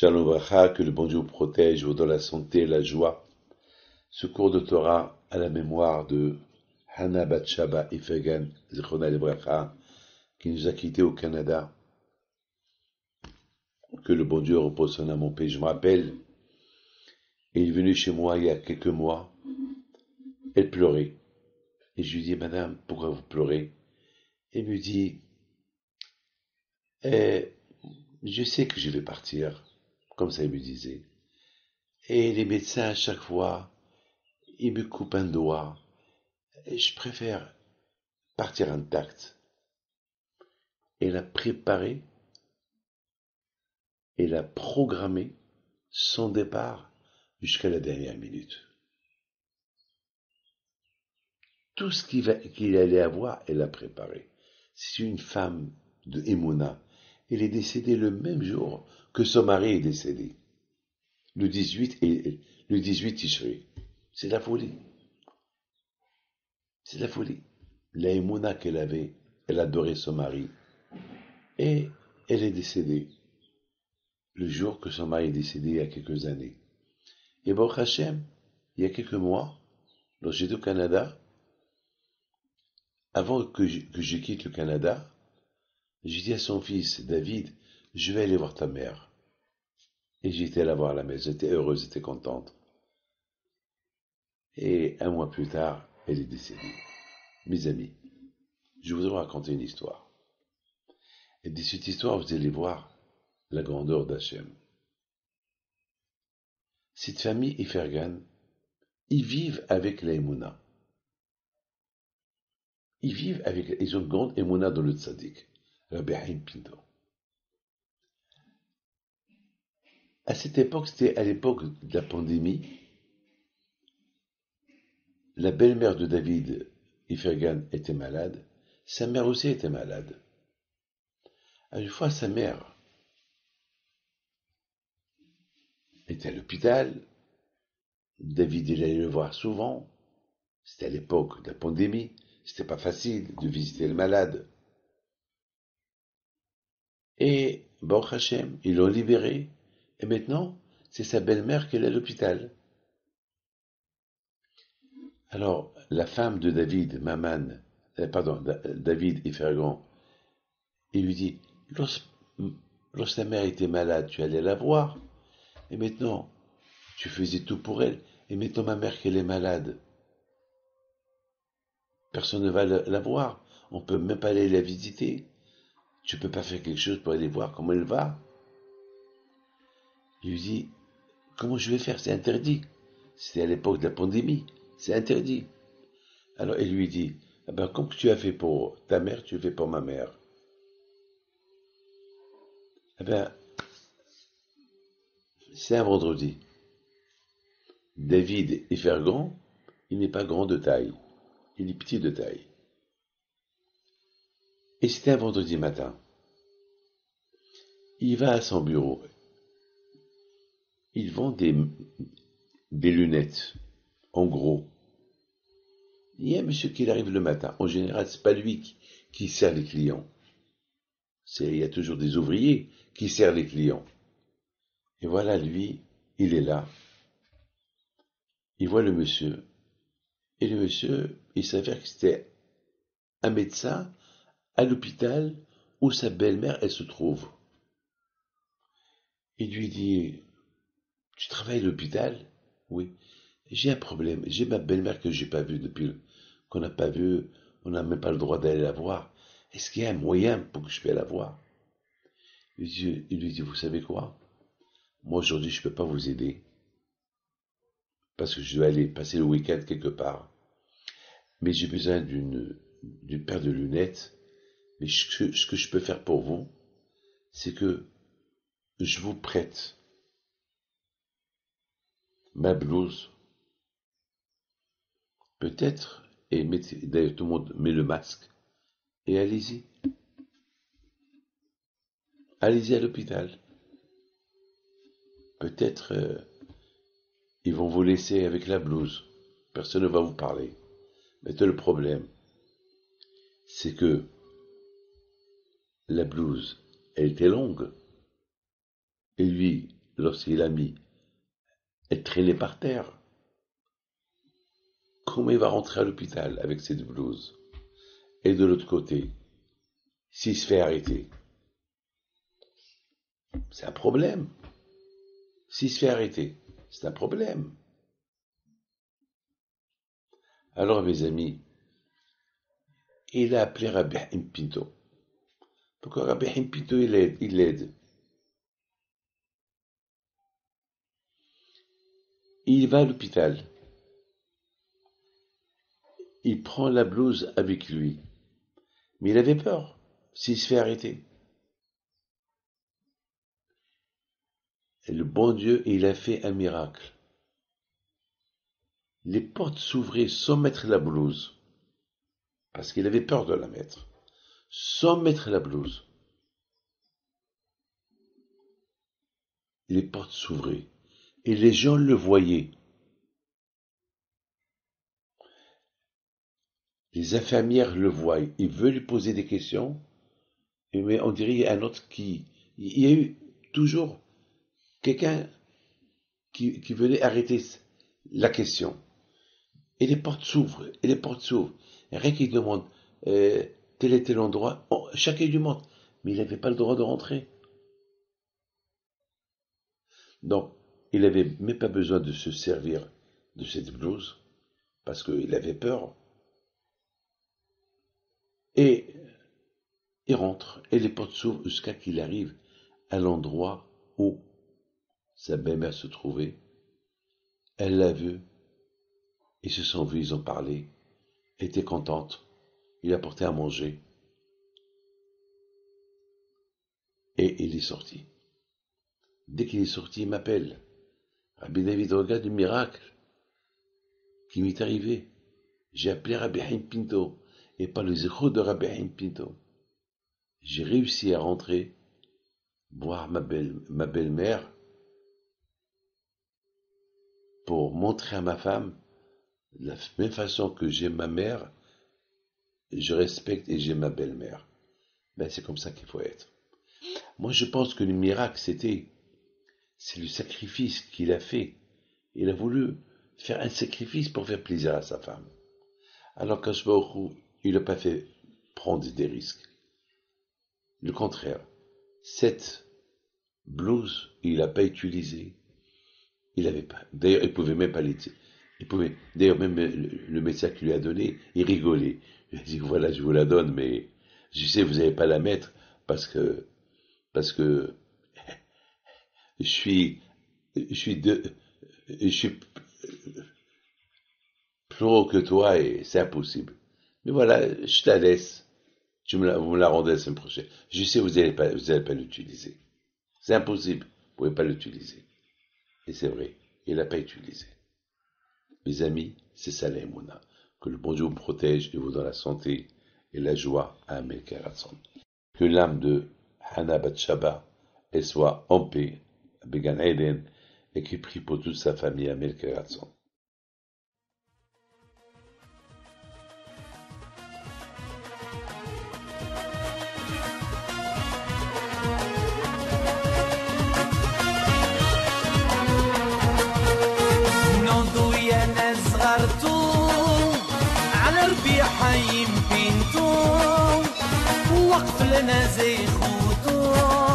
Shalom Bracha, que le bon Dieu vous protège, vous donne la santé, la joie. Ce cours de Torah à la mémoire de Hana Bat Shaba Ifegan, Zichronah Bracha, qui nous a quittés au Canada. Que le bon Dieu repose son âme en paix. Je me rappelle, il est venu chez moi il y a quelques mois. Elle pleurait. Et je lui dis, Madame, pourquoi vous pleurez? Elle me dit, eh, je sais que je vais partir. Comme ça, elle me disait. Et les médecins, à chaque fois, ils me coupent un doigt. Et je préfère partir intact. Elle a préparé, elle a programmé son départ jusqu'à la dernière minute. Tout ce qu'il allait avoir, elle a préparé. C'est une femme de Emouna. Elle est décédée le même jour que son mari est décédé. Le 18 Tishri. C'est la folie. C'est la folie. La Emouna qu'elle avait, elle adorait son mari. Et elle est décédée le jour que son mari est décédé il y a quelques années. Et Baruch Hashem, il y a quelques mois, lorsque j'étais au Canada, avant que je quitte le Canada, j'ai dit à son fils, David, je vais aller voir ta mère. Et j'étais la voir à la maison, j'étais heureuse, j'étais contente. Et un mois plus tard, elle est décédée. Mes amis, je voudrais raconter une histoire. Et de cette histoire, vous allez voir la grandeur d'Hachem. Cette famille Ifergan, ils vivent avec la Emouna. Ils ont une grande Emouna dans le tzaddik, Rabbi Haim Pinto. À cette époque, c'était à l'époque de la pandémie. La belle-mère de David, Ifergan, était malade. Sa mère aussi était malade. Une fois, sa mère était à l'hôpital. David, il allait le voir souvent. C'était à l'époque de la pandémie. C'était pas facile de visiter le malade. Et, Baruch Hashem, ils l'ont libéré. Et maintenant, c'est sa belle-mère qui est à l'hôpital. Alors, la femme de David, David Ifergan, il lui dit, lorsque ta mère était malade, tu allais la voir. Et maintenant, tu faisais tout pour elle. Et maintenant, ma mère, qu'elle est malade, personne ne va la voir. On peut même pas aller la visiter. Tu peux pas faire quelque chose pour aller voir comment elle va. Il lui dit, comment je vais faire? C'est interdit. C'était à l'époque de la pandémie. C'est interdit. Alors, il lui dit, ah ben, comme tu as fait pour ta mère, tu fais pour ma mère. Eh ben, c'est un vendredi. David est faire grand, il n'est pas grand de taille. Il est petit de taille. Et c'était un vendredi matin. Il va à son bureau. Il vend des lunettes, en gros. Il y a un monsieur qui arrive le matin. En général, c'est pas lui qui sert les clients. Il y a toujours des ouvriers qui servent les clients. Et voilà, lui, il est là. Il voit le monsieur. Et le monsieur, il s'avère que c'était un médecin à l'hôpital où sa belle-mère, elle se trouve. Il lui dit, tu travailles à l'hôpital? Oui. J'ai un problème. J'ai ma belle-mère que j'ai pas vue depuis qu'on n'a pas vu. On n'a même pas le droit d'aller la voir. Est-ce qu'il y a un moyen pour que je puisse la voir? Il lui dit, vous savez quoi? Moi aujourd'hui je peux pas vous aider. Parce que je dois aller passer le week-end quelque part. Mais j'ai besoin d'une paire de lunettes. Mais ce que je peux faire pour vous, c'est que je vous prête ma blouse. Peut-être, et d'ailleurs tout le monde met le masque. Et allez-y. Allez-y à l'hôpital. Peut-être ils vont vous laisser avec la blouse. Personne ne va vous parler. Mais le problème, c'est que la blouse, elle était longue. Et lui, lorsqu'il a mis être traîné par terre, comment il va rentrer à l'hôpital avec cette blouse? Et de l'autre côté, s'il se fait arrêter, c'est un problème. S'il se fait arrêter, c'est un problème. Alors, mes amis, il a appelé Rabbi Haim Pinto. Pourquoi Rabbi Haim Pinto, il l'aide? Il va à l'hôpital. Il prend la blouse avec lui. Mais il avait peur s'il se fait arrêter. Et le bon Dieu, il a fait un miracle. Les portes s'ouvraient sans mettre la blouse. Parce qu'il avait peur de la mettre. Sans mettre la blouse. Les portes s'ouvraient. Et les gens le voyaient. Les infirmières le voient. Ils veulent lui poser des questions. Mais on dirait qu'il y a un autre qui... Il y a eu toujours quelqu'un qui venait arrêter la question. Et les portes s'ouvrent. Et les portes s'ouvrent. Et rien qu'il demande tel était l'endroit. Oh, chacun lui montre. Mais il n'avait pas le droit de rentrer. Donc, il n'avait même pas besoin de se servir de cette blouse, parce qu'il avait peur. Et il rentre, et les portes s'ouvrent jusqu'à qu'il arrive à l'endroit où sa belle-mère se trouvait. Elle l'a vu, ils se sont vus, ils ont parlé, elle était contente, il a porté à manger, et il est sorti. Dès qu'il est sorti, il m'appelle. Rabbi David, regarde le miracle qui m'est arrivé. J'ai appelé Rabbi Haim Pinto, et par le zéro de Rabbi Haim Pinto, j'ai réussi à rentrer, voir ma belle-mère, pour montrer à ma femme, de la même façon que j'ai ma mère, je respecte et j'ai ma belle-mère. Ben, c'est comme ça qu'il faut être. Moi, je pense que le miracle, c'est le sacrifice qu'il a fait. Il a voulu faire un sacrifice pour faire plaisir à sa femme. Alors qu'Akadosh Baruch Hu, il n'a pas fait prendre des risques. Le contraire. Cette blouse, il n'a pas utilisé. Il avait pas. D'ailleurs, il pouvait même pas l'utiliser. D'ailleurs, même le médecin qui lui a donné, il rigolait. Il a dit, voilà, je vous la donne, mais je sais, vous n'allez pas la mettre parce que je suis plus haut que toi et c'est impossible. Mais voilà, je te la laisse. Vous me la rendez la semaine prochaine. Je sais, vous n'allez pas l'utiliser. C'est impossible. Vous ne pouvez pas l'utiliser. Et c'est vrai, il l'a pas utilisé. Mes amis, c'est ça l'aïmouna. Que le bon Dieu vous protège et vous donne la santé et la joie à Amel Karatzon. Que l'âme de Hana Bat Shaba, elle soit en paix, à Began Eden, et qu'il prie pour toute sa famille à Amel Karatzon. حي بنتو وقف لنا زي خوتو